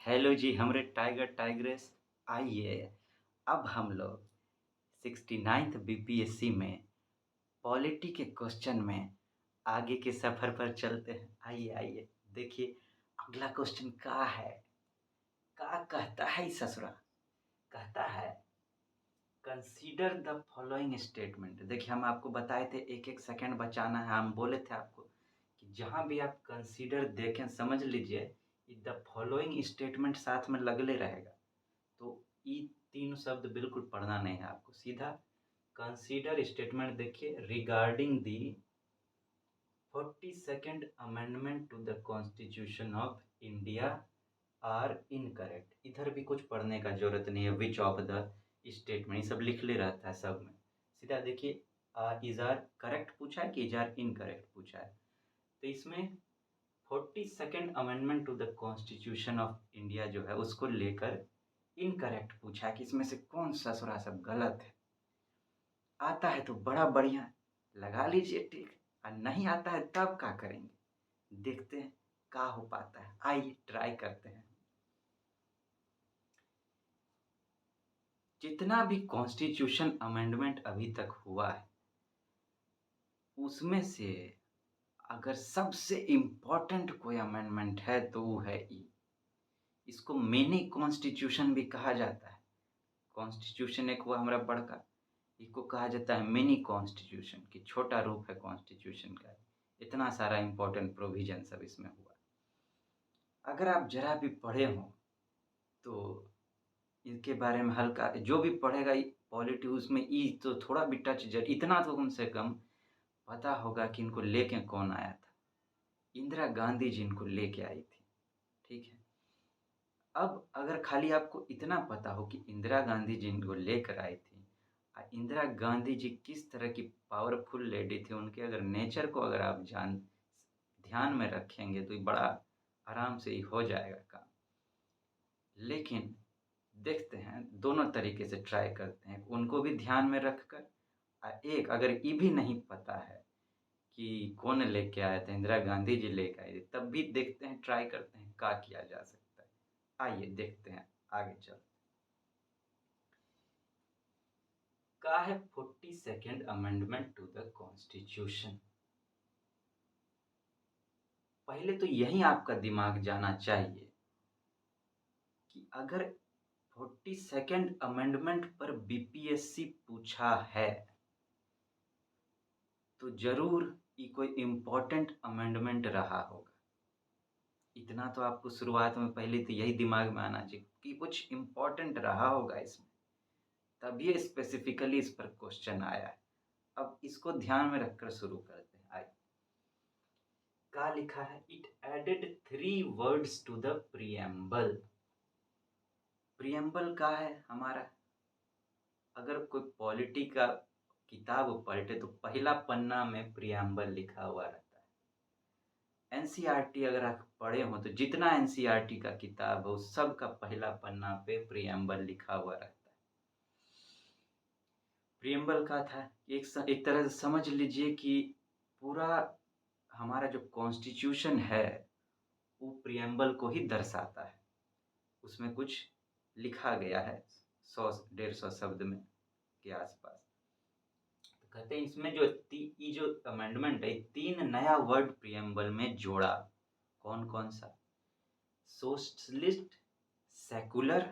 Hello जी हमरे tiger tigress. आइए अब हम लोग 69th बीपीएससी में पॉलिटी के क्वेश्चन में आगे के सफर पर चलते हैं। आइए आइए देखिए अगला क्वेश्चन क्या है। क्या कहता है इस ससुरा। कहता है कंसीडर द फॉलोइंग स्टेटमेंट। देखिए हम आपको बताए थे एक एक सेकंड बचाना है। हम बोले थे आपको कि जहाँ भी आप कंसीडर देखें समझ लीजिए द फॉलोइंग स्टेटमेंट साथ में लगले रहेगा। तो ये तीन शब्द बिल्कुल पढ़ना नहीं है आपको, सीधा कंसीडर स्टेटमेंट देखिए regarding the 42nd amendment to the constitution of India are incorrect. इधर भी कुछ पढ़ने का जरूरत नहीं है। विच ऑफ द स्टेटमेंट ये सब लिख ले रहता है सब में। सीधा देखिए इज आर करेक्ट पूछा है कि इज आर इनकरेक्ट पूछा है। तो इसमें 42nd amendment to the constitution of India जो है उसको लेकर इनकरेक्ट पूछा है कि इसमें से कौन सा ससुरा सब गलत है। आता है तो बड़ा बढ़िया लगा लीजिए टिक, और नहीं आता है तब क्या करेंगे। देखते हैं क्या हो पाता है। आइए ट्राई करते हैं। जितना भी कॉन्स्टिट्यूशन अमेंडमेंट अभी तक हुआ है उसमें से अगर सबसे इम्पोर्टेंट कोई अमेंडमेंट है तो वो है ई। इसको मिनी कॉन्स्टिट्यूशन भी कहा जाता है। कॉन्स्टिट्यूशन एक हुआ हमारा बड़का, इसको कहा जाता है मिनी कॉन्स्टिट्यूशन की छोटा रूप है कॉन्स्टिट्यूशन का। इतना सारा इम्पोर्टेंट प्रोविजन सब इसमें हुआ। अगर आप जरा भी पढ़े हो तो इनके बारे में हल्का जो भी पढ़ेगा पॉलिटी उसमें ई तो थोड़ा भी टच जर इतना तो कम से कम पता होगा कि इनको लेके कौन आया था। इंदिरा गांधी जी इनको लेके आई थी। ठीक है। अब अगर खाली आपको इतना पता हो कि इंदिरा गांधी जी इनको लेकर आई थी, इंदिरा गांधी जी किस तरह की पावरफुल लेडी थी, उनके अगर नेचर को अगर आप ध्यान में रखेंगे तो ये बड़ा आराम से ही हो जाएगा काम। लेकिन देखते हैं दोनों तरीके से ट्राई करते हैं, उनको भी ध्यान में रखकर। एक अगर ये भी नहीं पता है कि कौन लेके आया था, इंदिरा गांधी जी लेके आए थे, तब भी देखते हैं ट्राई करते हैं क्या किया जा सकता है। आइए देखते हैं आगे चल। क्या है 42nd amendment to the constitution. पहले तो यही आपका दिमाग जाना चाहिए कि अगर 42nd अमेंडमेंट पर बीपीएससी पूछा है तो जरूर ये कोई इम्पोर्टेंट अमेंडमेंट रहा होगा। इतना तो आपको शुरुआत में पहले तो यही दिमाग में आना चाहिए कि कुछ इम्पोर्टेंट रहा होगा इसमें, तभी स्पेसिफिकली इस पर क्वेश्चन आया है। अब इसको ध्यान में रखकर शुरू करते हैं। आइए क्या लिखा है। It added 3 words to the preamble. Preamble का है हमारा, अगर कोई पॉलिटी का किताब पलटे तो पहला पन्ना में प्रियम्बल लिखा हुआ रहता है। एनसीईआरटी अगर आप पढ़े हो तो जितना एनसीईआरटी का किताब हो सब का पहला पन्ना पे प्रियम्बल लिखा हुआ रहता है। प्रियम्बल का था एक तरह से समझ लीजिए कि पूरा हमारा जो कॉन्स्टिट्यूशन है वो प्रियम्बल को ही दर्शाता है। उसमें कुछ लिखा गया है 100-150 शब्द में के आसपास। तो कहते हैं इसमें जो ये जो अमेंडमेंट है 3 नया वर्ड प्रियम्बल में जोड़ा। कौन कौन सा। सोशलिस्ट, सेकुलर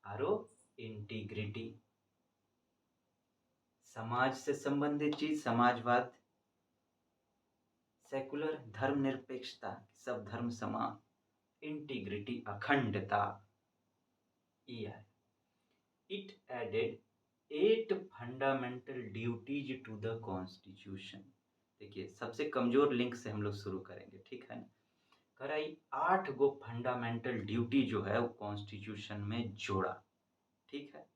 और इंटीग्रिटी। समाज से संबंधित चीज समाजवाद, सेकुलर धर्मनिरपेक्षता सब धर्म समान, इंटीग्रिटी अखंडता। ये है। It added 8 fundamental duties to the constitution. देखिए सबसे कमजोर लिंक से हम लोग शुरू करेंगे, ठीक है ना। कराई 8 गो फंडामेंटल ड्यूटी जो है वो कॉन्स्टिट्यूशन में जोड़ा। ठीक है।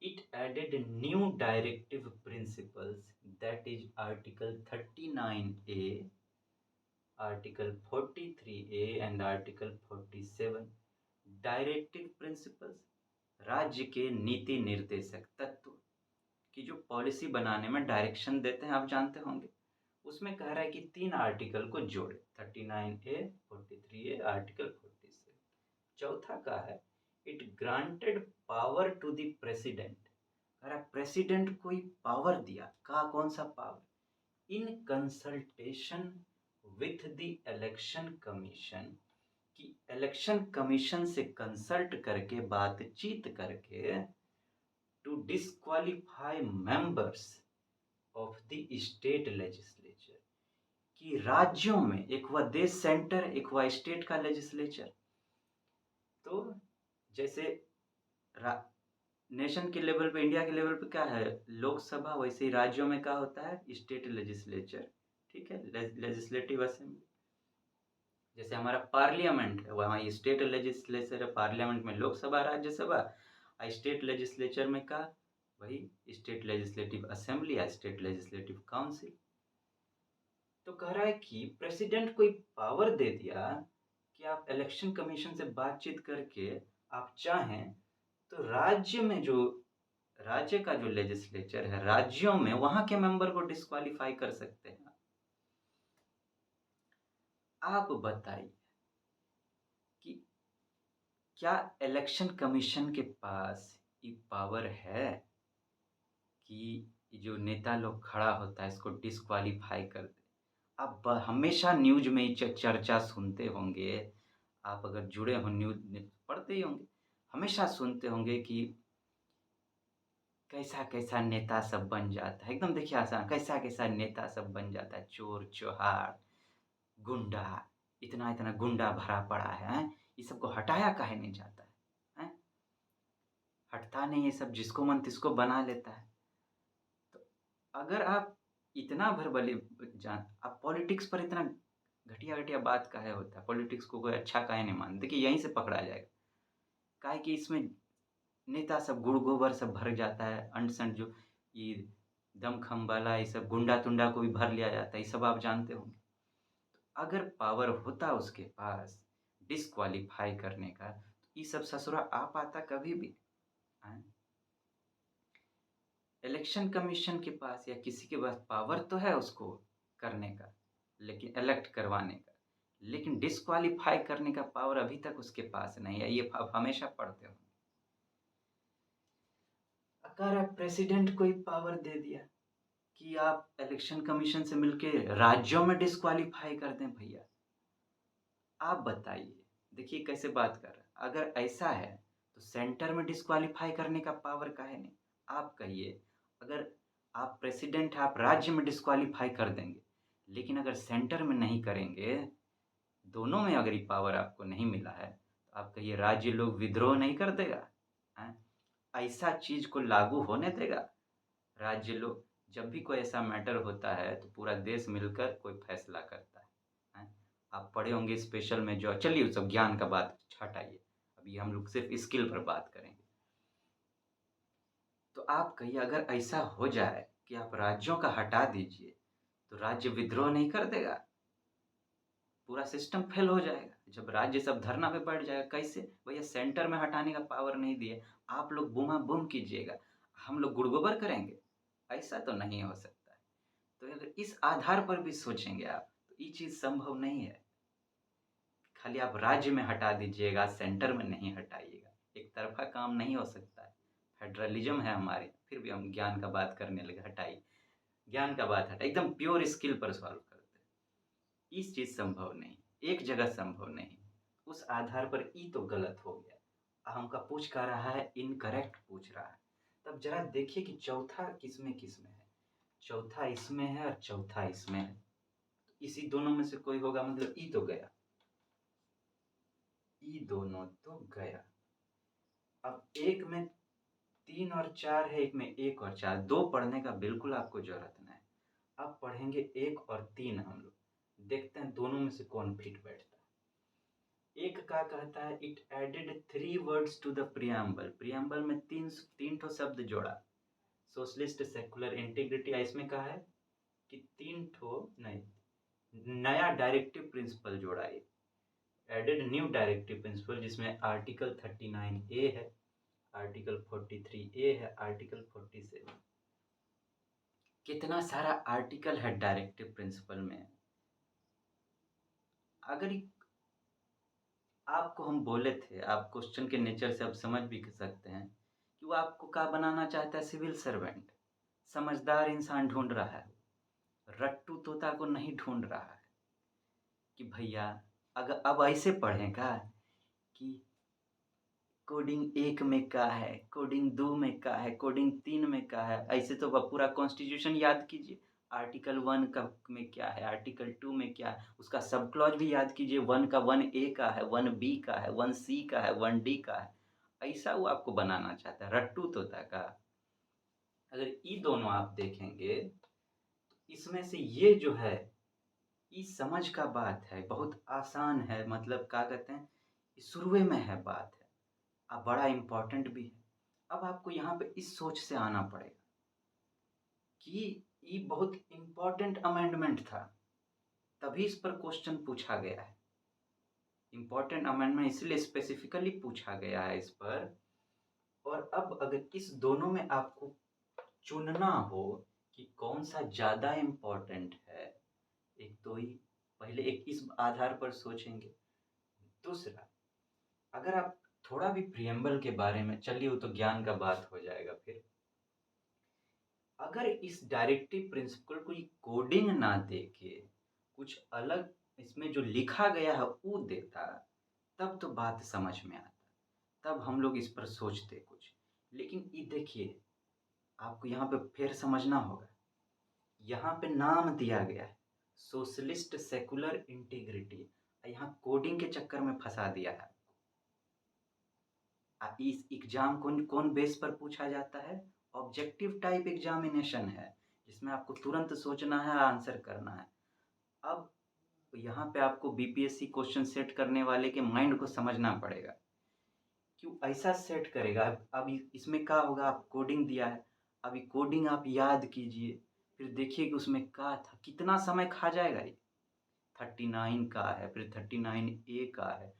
It added new directive principles, that is Article 39A, Article 43A and Article 47। Directive principles राज्य के नीति निर्देशक तत्व की जो पॉलिसी बनाने में डायरेक्शन देते हैं, आप जानते होंगे। उसमें कह रहा है कि 3 आर्टिकल को जोड़े 39A, 43A, आर्टिकल 47। चौथा का है it granted power to the president. अरे प्रेसिडेंट को पावर दिया, कहा कौन सा power, in consultation with the election commission, कि इलेक्शन कमीशन से कंसल्ट करके बातचीत करके to disqualify members of the state legislature, कि राज्यों में एक हुआ देश सेंटर, एक हुआ स्टेट का लेजिस्लेचर। तो जैसे नेशन के लेवल पे, इंडिया के लेवल पे क्या है, लोकसभा, वैसे ही राज्यों में क्या होता है, स्टेट लेजिस्लेचर, ठीक है, लेजिस्लेटिव असेंबली। जैसे हमारा पार्लियामेंट है, वहाँ स्टेट लेजिस्लेचर है, पार्लियामेंट में लोकसभा राज्यसभा, स्टेट लेजिस्लेचर में का वही स्टेट लेजिस्लेटिव असेंबली या स्टेट लेजिस्लेटिव काउंसिल। तो कह रहा है कि प्रेसिडेंट को पावर दे दिया कि आप इलेक्शन कमीशन से बातचीत करके आप चाहें तो राज्य का जो लेजिस्लेचर है, राज्यों में वहां के मेंबर को डिस्क्वालीफाई कर सकते हैं। आप बताइए कि क्या इलेक्शन कमीशन के पास ये पावर है कि जो नेता लोग खड़ा होता है इसको डिस्क्वालीफाई कर दे। आप हमेशा न्यूज में चर्चा सुनते होंगे, आप अगर जुड़े हो न्यूज पढ़ते ही होंगे, हमेशा सुनते होंगे कि कैसा कैसा नेता सब बन जाता है, एकदम देखिए आसान, कैसा कैसा नेता सब बन जाता है, चोर चौहाड़ गुंडा, इतना इतना गुंडा भरा पड़ा है, ये सबको हटाया काहे नहीं जाता है? हटता नहीं ये सब, जिसको मन तिसको बना लेता है। तो अगर आप इतना भरबली जान, आप पॉलिटिक्स पर इतना घटिया घटिया बात काहे होता है, पॉलिटिक्स को कोई अच्छा काहे नहीं मानते, देखिए यहीं से पकड़ा जाएगा। काहे कि इसमें नेता सब गुड़ गोबर सब भर जाता है, अंट संट जो ये दमखम वाला, ये सब गुंडा तुंडा को भी भर लिया जाता है, ये सब आप जानते होंगे। अगर पावर होता उसके पास डिस्क्वालीफाई करने का, तो ये सब ससुरा आ पाता कभी भी? इलेक्शन कमीशन के पास या किसी के पास पावर तो है उसको करने का, लेकिन इलेक्ट करवाने का, लेकिन डिस्क्वालीफाई करने का पावर अभी तक उसके पास नहीं है, ये आप हमेशा पढ़ते हो। अगर प्रेसिडेंट को ही पावर दे दिया कि आप इलेक्शन कमीशन से मिलके राज्यों में डिस्क्वालीफाई कर दें, भैया आप बताइए, देखिए कैसे बात कर रहा है। अगर ऐसा है तो सेंटर में डिस्क्वालीफाई करने का पावर काहे नहीं? आप कहिए, अगर आप प्रेसिडेंट हैं, आप राज्य में डिस्क्वालीफाई कर देंगे, लेकिन अगर सेंटर में नहीं करेंगे, दोनों में अगर ये पावर आपको नहीं मिला है, तो आप कहिए राज्य लोग विद्रोह नहीं कर देगा? ऐसा चीज को लागू होने देगा? राज्य लोग, जब भी कोई ऐसा मैटर होता है तो पूरा देश मिलकर कोई फैसला करता है? आप पढ़े होंगे स्पेशल में, जो चलिए उस सब ज्ञान का बात हटाइए, अभी हम लोग सिर्फ स्किल पर बात करेंगे। तो आप कहिए अगर ऐसा हो जाए कि आप राज्यों का हटा दीजिए, तो राज्य विद्रोह नहीं कर देगा? पूरा सिस्टम फेल हो जाएगा। जब राज्य सब धरना पे बैठ जाएगा, कैसे भैया, सेंटर में हटाने का पावर नहीं दिए, आप लोग बूमा बूम कीजिएगा, हम लोग गुड़गोबर करेंगे? ऐसा तो नहीं हो सकता है। तो अगर इस आधार पर भी सोचेंगे आप, तो ये चीज संभव नहीं है। खाली आप राज्य में हटा दीजिएगा, सेंटर में नहीं हटाइएगा, एक तरफा काम नहीं हो सकता है। फेडरलिज्म है हमारे, फिर भी हम ज्ञान का बात करने लगे, हटाइए ज्ञान का बात, हटा एकदम प्योर स्किल पर सॉल्व करते हैं। इस चीज संभव नहीं, एक जगह संभव नहीं, उस आधार पर ई तो गलत हो गया। हमका पूछ का रहा है, इनकरेक्ट पूछ रहा है। तब जरा देखिए कि चौथा किसमें किसमें है, चौथा इसमें है और चौथा इसमें है, तो इसी दोनों में से कोई होगा, मतलब ई तो गया, ई दोनों तो गया। अब एक में 3 और 4 है, एक में 1 और 4, 2 पढ़ने का बिल्कुल आपको जरूरत नहीं। अब पढ़ेंगे 1 और 3 हम लोग, देखते हैं दोनों में से कौन फिट बैठता है। एक का कहता है it added 3 words to the preamble, preamble में तीन ठो शब्द जोड़ा, सोशलिस्ट सेकुलर इंटीग्रिटी, इसमें कहा है कि 3 ठो नहीं, नया डायरेक्टिव प्रिंसिपल जोड़ा है, एडेड न्यू डायरेक्टिव प्रिंसिपल, जिसमें आर्टिकल 39A है, आर्टिकल 43A है, आर्टिकल 47, कितना सारा आर्टिकल है डायरेक्टिव प्रिंसिपल में। अगर आपको हम बोले थे, आप क्वेश्चन के नेचर से आप समझ भी सकते हैं कि वो आपको क्या बनाना चाहता है, सिविल सर्वेंट। समझदार इंसान ढूँढ रहा है, रट्टू तोता को नहीं ढूँढ रहा है कि भैया अगर अब ऐसे पढ़ेगा कि कोडिंग 1 में क्या है, कोडिंग 2 में क्या है, कोडिंग 3 में क्या है। ऐसे तो वह पूरा कॉन्स्टिट्यूशन याद कीजिए, आर्टिकल 1 का में क्या है, आर्टिकल 2 में क्या है, उसका सब क्लॉज भी याद कीजिए, 1 का 1A का है, 1B का है, 1C का है, 1D का है। ऐसा वो आपको बनाना चाहता है, रट्टू तोता का। अगर ये दोनों आप देखेंगे, तो इसमें से ये जो है, ये समझ का बात है, बहुत आसान है, मतलब क्या कहते हैं, शुरुए में है बात है। अब बड़ा इम्पोर्टेंट भी है। अब आपको यहाँ पे इस सोच से आना पड़ेगा कि ये बहुत इम्पोर्टेंट अमेंडमेंट था, तभी इस पर क्वेश्चन पूछा गया है। इम्पोर्टेंट अमेंडमेंट इसलिए स्पेसिफिकली पूछा गया है इस पर। और अब अगर इस दोनों में आपको चुनना हो कि कौन सा ज़्यादा इम्पोर्टेंट है, एक तो ही पहले एक इस आधार पर सोचेंगे। दूसरा, अगर आप थोड़ा भी प्रियम्बल के बारे में, चलिए वो तो ज्ञान का बात हो जाएगा फिर। अगर इस डायरेक्टिव प्रिंसिपल को कोडिंग ना देके कुछ अलग इसमें जो लिखा गया है वो देता, तब तो बात समझ में आता, तब हम लोग इस पर सोचते कुछ। लेकिन ये देखिए, आपको यहाँ पे फिर समझना होगा, यहाँ पे नाम दिया गया है सोशलिस्ट सेकुलर इंटीग्रिटी, यहाँ कोडिंग के चक्कर में फंसा दिया है। इस एग्जाम कौन कौन बेस पर पूछा जाता है, ऑब्जेक्टिव टाइप एग्जामिनेशन है, जिसमें आपको तुरंत सोचना है, आंसर करना है। अब यहाँ पे आपको बीपीएससी क्वेश्चन सेट करने वाले के माइंड को समझना पड़ेगा, क्यों ऐसा सेट करेगा। अब इसमें क्या होगा, आप कोडिंग दिया है, अभी कोडिंग आप याद कीजिए, फिर देखिए कि उसमें क्या था, कितना समय खा जाएगा ये। 39 का है, फिर 39A का है,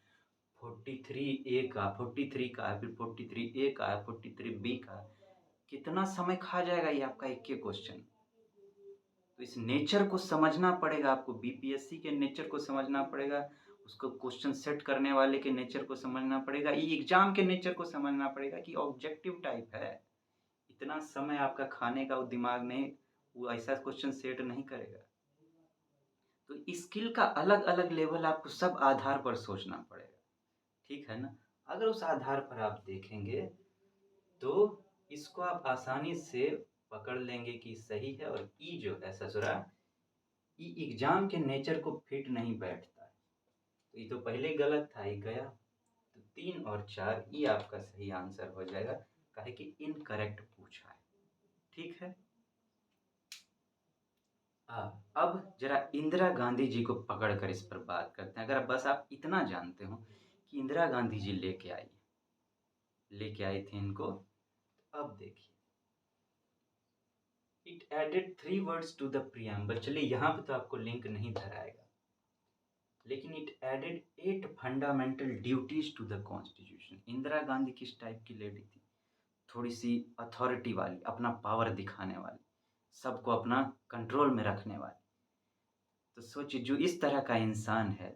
43A का, 43 का है, फिर 43A का है, 43B का है। कितना समय खा जाएगा ये आपका एक ही क्वेश्चन। तो इस नेचर को समझना पड़ेगा आपको, बीपीएससी के नेचर को समझना पड़ेगा, उसको क्वेश्चन सेट करने वाले के नेचर को समझना पड़ेगा, ये एग्जाम के नेचर को समझना पड़ेगा कि ऑब्जेक्टिव टाइप है। इतना समय आपका खाने का वो दिमाग नहीं, वो ऐसा क्वेश्चन सेट नहीं करेगा। तो स्किल का अलग अलग लेवल आपको सब आधार पर सोचना पड़ेगा, ठीक है ना। अगर उस आधार पर आप देखेंगे तो इसको आप आसानी से पकड़ लेंगे कि सही है, और ई जो है ससुरा, ई एग्जाम के नेचर को फिट नहीं बैठता है। तो ये तो पहले गलत था, ये गया। तो 3 और 4 ये आपका सही आंसर हो जाएगा, काहे कि इनकरेक्ट पूछा है, ठीक है। अब जरा इंदिरा गांधी जी को पकड़कर इस पर बात करते हैं। अगर बस आप इतना जानते हो कि इंदिरा गांधी जी लेके आई थी इनको, तो अब देखिए, it added 3 words to the preamble. चलिए यहाँ पे तो आपको लिंक नहीं धराएगा, लेकिन it added 8 fundamental duties to the constitution. Indira Gandhi किस टाइप की लेडी थी, थोड़ी सी अथॉरिटी वाली, अपना पावर दिखाने वाली, सबको अपना कंट्रोल में रखने वाली। तो सोचिए, जो इस तरह का इंसान है,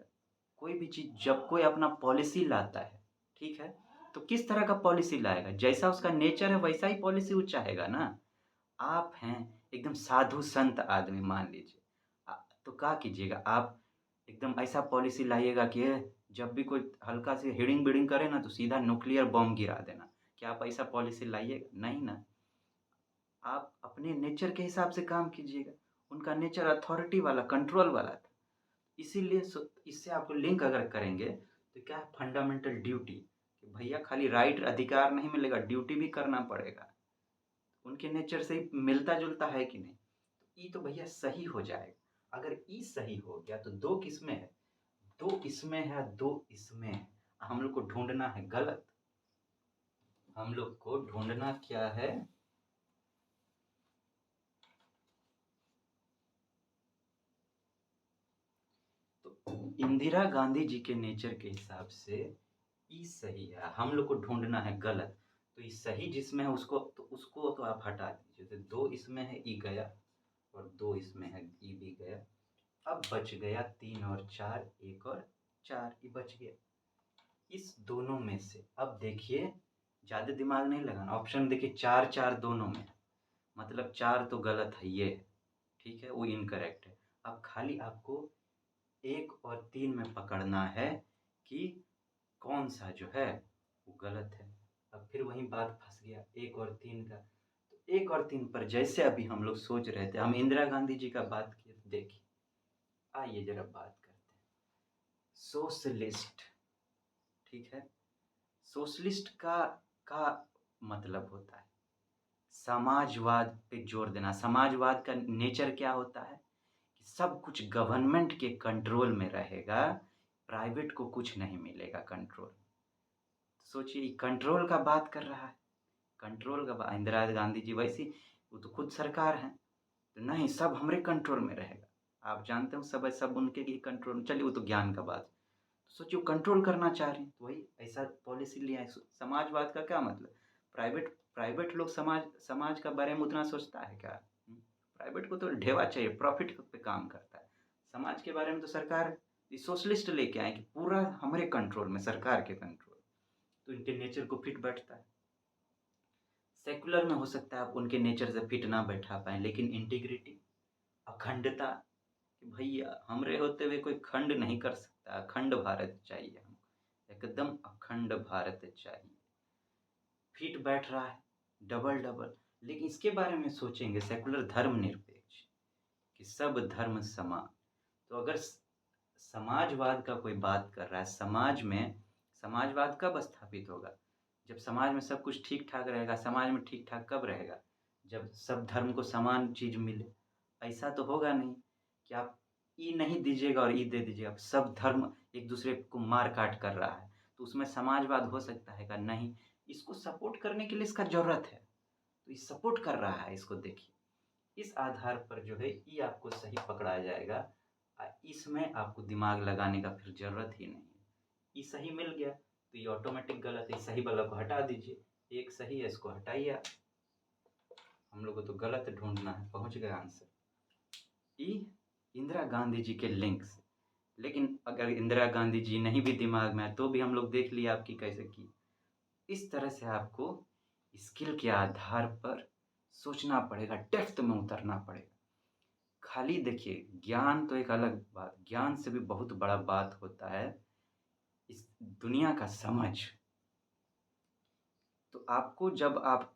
कोई भी चीज़ जब कोई अपना पॉलिसी लाता है, ठीक है, तो किस तरह का पॉलिसी लाएगा, जैसा उसका नेचर है वैसा ही पॉलिसी वो चाहेगा ना। आप हैं एकदम साधु संत आदमी, मान लीजिए, तो क्या कीजिएगा आप, एकदम ऐसा पॉलिसी लाइएगा कि जब भी कोई हल्का से हिड़िंग बिड़िंग करे ना, तो सीधा न्यूक्लियर बॉम्ब गिरा देना। क्या आप ऐसा पॉलिसी लाइएगा? नहीं ना। आप अपने नेचर के हिसाब से काम कीजिएगा। उनका नेचर अथॉरिटी वाला, कंट्रोल वाला था। इसीलिए इससे आपको लिंक अगर करेंगे तो क्या है, फंडामेंटल ड्यूटी, कि भैया खाली राइट अधिकार नहीं मिलेगा, ड्यूटी भी करना पड़ेगा। उनके नेचर से ही मिलता जुलता है कि नहीं। तो ई तो भैया सही हो जाएगा। अगर ई सही हो गया तो दो किसमें है, दो इसमें है, दो इसमें है। हम लोग को ढूंढना है गलत, हम लोग को ढूंढना क्या है, तो इंदिरा गांधी जी के नेचर के हिसाब से ई सही है, हम लोग को ढूंढना है गलत। तो ये सही जिसमें है उसको तो आप हटा दीजिए। तो 2 इसमें है, ई गया, और 2 इसमें है, ई भी गया। अब बच गया 3 और 4, 1 और 4 ये बच गया। इस दोनों में से अब देखिए, ज़्यादा दिमाग नहीं लगाना। ऑप्शन देखिए 4-4 दोनों में, मतलब 4 तो गलत है ये, ठीक है, वो इनकरेक्ट है। अब खाली आपको 1 और 3 में पकड़ना है कि कौन सा जो है वो गलत है। अब फिर वही बात फंस गया 1 और 3 का। तो 1 और 3 पर जैसे अभी हम लोग सोच रहे थे, हम इंदिरा गांधी जी का बात किए, तो देखिए आइए जरा बात करते हैं। सोशलिस्ट, ठीक है, सोशलिस्ट का मतलब होता है समाजवाद पे जोर देना। समाजवाद का नेचर क्या होता है कि सब कुछ गवर्नमेंट के कंट्रोल में रहेगा, प्राइवेट को कुछ नहीं मिलेगा कंट्रोल। सोचिए कंट्रोल का बात कर रहा है, कंट्रोल का इंदिरा गांधी जी वैसी, वो तो खुद सरकार है, तो नहीं सब हमारे कंट्रोल में रहेगा। आप जानते हो सब उनके ही कंट्रोल में, चलिए वो तो ज्ञान का बात है। तो सोचिए कंट्रोल करना चाह रहे हैं, तो वही ऐसा पॉलिसी लिया है। समाजवाद का क्या मतलब, प्राइवेट प्राइवेट लोग समाज का बारे में उतना सोचता है क्या? प्राइवेट को तो ढेवा चाहिए, प्रॉफिट पे काम करता है। समाज के बारे में तो सरकार सोशलिस्ट लेके आए कि पूरा हमारे कंट्रोल में, सरकार के कंट्रोल, तो इनके नेचर को फिट बैठता है। सेकुलर में हो सकता है आप उनके नेचर से फिट ना बैठा पाए, लेकिन इंटीग्रिटी, अखंडता, कि भैया हमरे होते हुए कोई खंड नहीं कर सकता, अखंड भारत चाहिए हमको, एकदम अखंड भारत चाहिए, फिट बैठ रहा है डबल डबल। लेकिन इसके बारे में सोचेंगे सेकुलर धर्मनिरपेक्ष, कि सब धर्म समान। तो अगर समाजवाद का कोई बात कर रहा है, समाज में समाजवाद कब स्थापित होगा? जब समाज में सब कुछ ठीक ठाक रहेगा। समाज में ठीक ठाक कब रहेगा? जब सब धर्म को समान चीज मिले। ऐसा तो होगा नहीं कि आप ई नहीं दीजिएगा और ई दे दीजिएगा। सब धर्म एक दूसरे को मार काट कर रहा है, तो उसमें समाजवाद हो सकता है क्या? नहीं। इसको सपोर्ट करने के लिए इसका जरूरत है, तो ये सपोर्ट कर रहा है, इसको देखिए। इस आधार पर जो है ये आपको सही पकड़ा जाएगा। इसमें आपको दिमाग लगाने का फिर जरूरत ही नहीं है। ये सही मिल गया तो ये ऑटोमेटिक गलत है, सही वाला को हटा दीजिए। एक सही है, इसको हटाइए आप। हम लोग को तो गलत ढूंढना है, पहुंच गए आंसर। ई इंदिरा गांधी जी के लिंक से। लेकिन अगर इंदिरा गांधी जी नहीं भी दिमाग में है तो भी हम लोग देख लिए आपकी कैसे की। इस तरह से आपको स्किल के आधार पर सोचना पड़ेगा, डेप्थ में उतरना पड़ेगा। खाली देखिए ज्ञान तो एक अलग बात, ज्ञान से भी बहुत बड़ा बात होता है इस दुनिया का समझ। तो आपको जब आप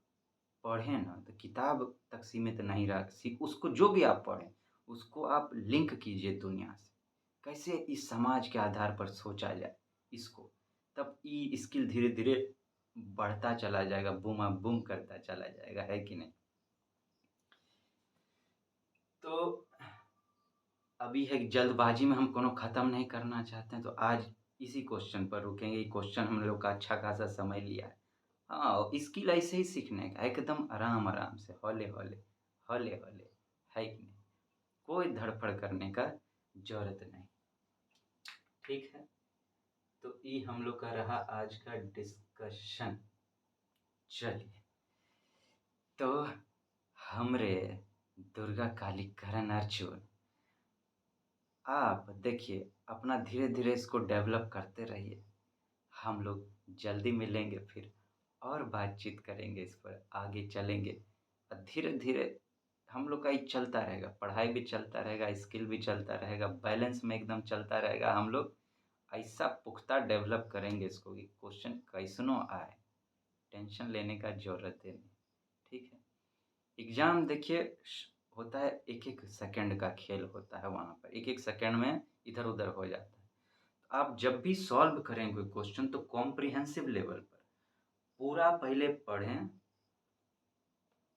पढ़ें ना, तो किताब तक सीमित नहीं रख, उसको जो भी आप पढ़ें उसको आप लिंक कीजिए दुनिया से, कैसे इस समाज के आधार पर सोचा जाए इसको, तब ये स्किल धीरे धीरे बढ़ता चला जाएगा, बूमा बूम करता चला जाएगा, है कि नहीं? तो अभी है जल्दबाजी में हम कोनो ख़त्म नहीं करना चाहते हैं, तो आज इसी क्वेश्चन पर रुकेंगे। ये क्वेश्चन हम लोग का अच्छा खासा समय लिया है। हाँ, स्किल ऐसे ही सीखने का, एकदम आराम आराम से, हौले हौले, हौले हौले, है कि नहीं? कोई धड़फड़ करने का जरूरत नहीं। ठीक है, तो ये हम लोग का रहा आज का डिस्कशन। चलिए, तो हमरे दुर्गा काली करण अर्जुन, आप देखिए अपना धीरे धीरे इसको डेवलप करते रहिए। हम लोग जल्दी मिलेंगे फिर और बातचीत करेंगे, इस पर आगे चलेंगे और धीरे धीरे हम लोग का ये चलता रहेगा, पढ़ाई भी चलता रहेगा, स्किल भी चलता रहेगा, बैलेंस में एकदम चलता रहेगा। हम लोग ऐसा पुख्ता डेवलप करेंगे इसको कि क्वेश्चन कैसनो आए, टेंशन लेने का जरूरत है नहीं। ठीक है, एग्जाम देखिए होता है, एक एक सेकंड का खेल होता है, वहाँ पर एक एक सेकंड में इधर उधर हो जाता है। तो आप जब भी सॉल्व करें कोई क्वेश्चन तो कॉम्प्रिहेंसिव लेवल पर पूरा पहले पढ़ें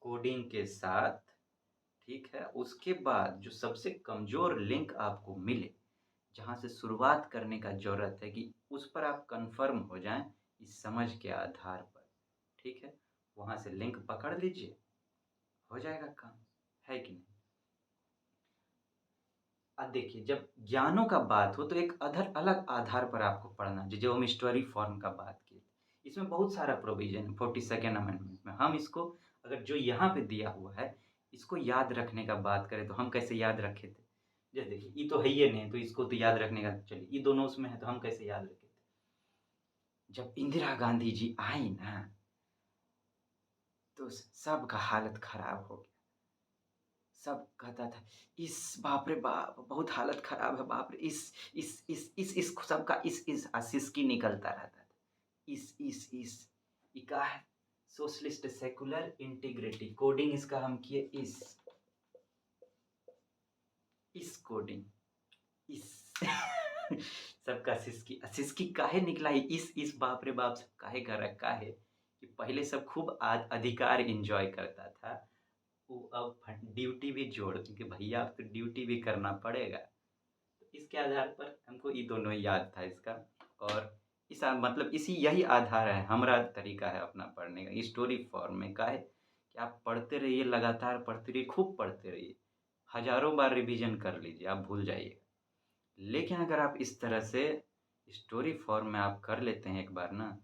कोडिंग के साथ। ठीक है, उसके बाद जो सबसे कमजोर लिंक आपको मिले, जहाँ से शुरुआत करने का जरूरत है, कि उस पर आप कंफर्म हो जाएं इस समझ के आधार पर। ठीक है, वहाँ से लिंक पकड़ लीजिए, हो जाएगा काम, है कि नहीं? अब देखिए जब ज्ञानों का बात हो तो एक अधर अलग आधार पर आपको पढ़ना, जो हम स्टोरी फॉर्म का बात की, इसमें बहुत सारा प्रोविजन है 42nd अमेंडमेंट में। हम इसको अगर जो यहाँ पे दिया हुआ है इसको याद रखने का बात करें तो हम कैसे याद रखे थे? जैसे देखिए ये तो है ही नहीं, तो इसको तो याद रखने का, चलिए ये दोनों उसमें है तो हम कैसे याद रखे थे? जब इंदिरा गांधी जी आई ना, तो सबका हालत खराब हो गया। सब कहता था, इस बाप रे बाप! बहुत हालत खराब है, बाप रे! इस सबका इस सिसकी निकलता रहता था। इस ये क्या है? सोशलिस्ट सेकुलर इंटीग्रिटी कोडिंग इसका हम किए इस कोडिंग इस सबका सिसकी सिसकी काहे निकला है? इस बाप रे बाप! सब काहे कर रखा है कि पहले सब खूब अधिकार एंजॉय करता था। वो अब ड्यूटी भी जोड़ दी कि भैया अब तो ड्यूटी भी करना पड़ेगा। तो इसके आधार पर हमको ये दोनों याद था इसका। और मतलब इसी यही आधार है, हमारा तरीका है अपना पढ़ने का। स्टोरी फॉर्म में का है कि आप पढ़ते रहिए, लगातार पढ़ते रहिए, खूब पढ़ते रहिए, हजारों बार रिवीजन कर लीजिए, आप भूल जाइएगा। लेकिन अगर आप इस तरह से स्टोरी फॉर्म में आप कर लेते हैं एक बार ना,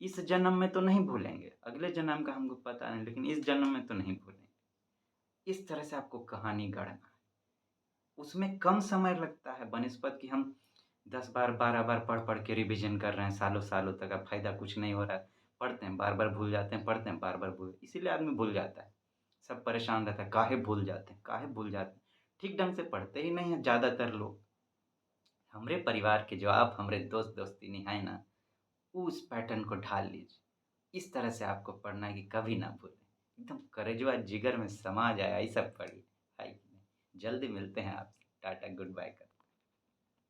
इस जन्म में तो नहीं भूलेंगे, अगले जन्म का हमको पता नहीं, लेकिन इस जन्म में तो नहीं भूलेंगे। इस तरह से आपको कहानी गढ़ना है। उसमें कम समय लगता है बनिस्बत कि हम 10 बार 12 बार पढ़ के रिवीजन कर रहे हैं, सालों-सालों तक अब फ़ायदा कुछ नहीं हो रहा है। पढ़ते हैं, बार-बार भूल जाते हैं, पढ़ते हैं, बार-बार भूल, इसीलिए आदमी भूल जाता है। सब परेशान रहता है, काहे भूल जाते हैं, काहे भूल जाते हैं? ठीक ढंग से पढ़ते ही नहीं हैं ज़्यादातर लोग। हमरे परिवार के जो आप हमरे दोस्त-दोस्तिनी हैं ना, उस पैटर्न को ढाल लीजिए। इस तरह से आपको पढ़ना है कि कभी ना भूलें। एकदम कलेजवा जिगर में समा जाए ऐसा पढ़िए, है कि नहीं? जल्दी मिलते हैं आपसे। टाटा गुड बाय कर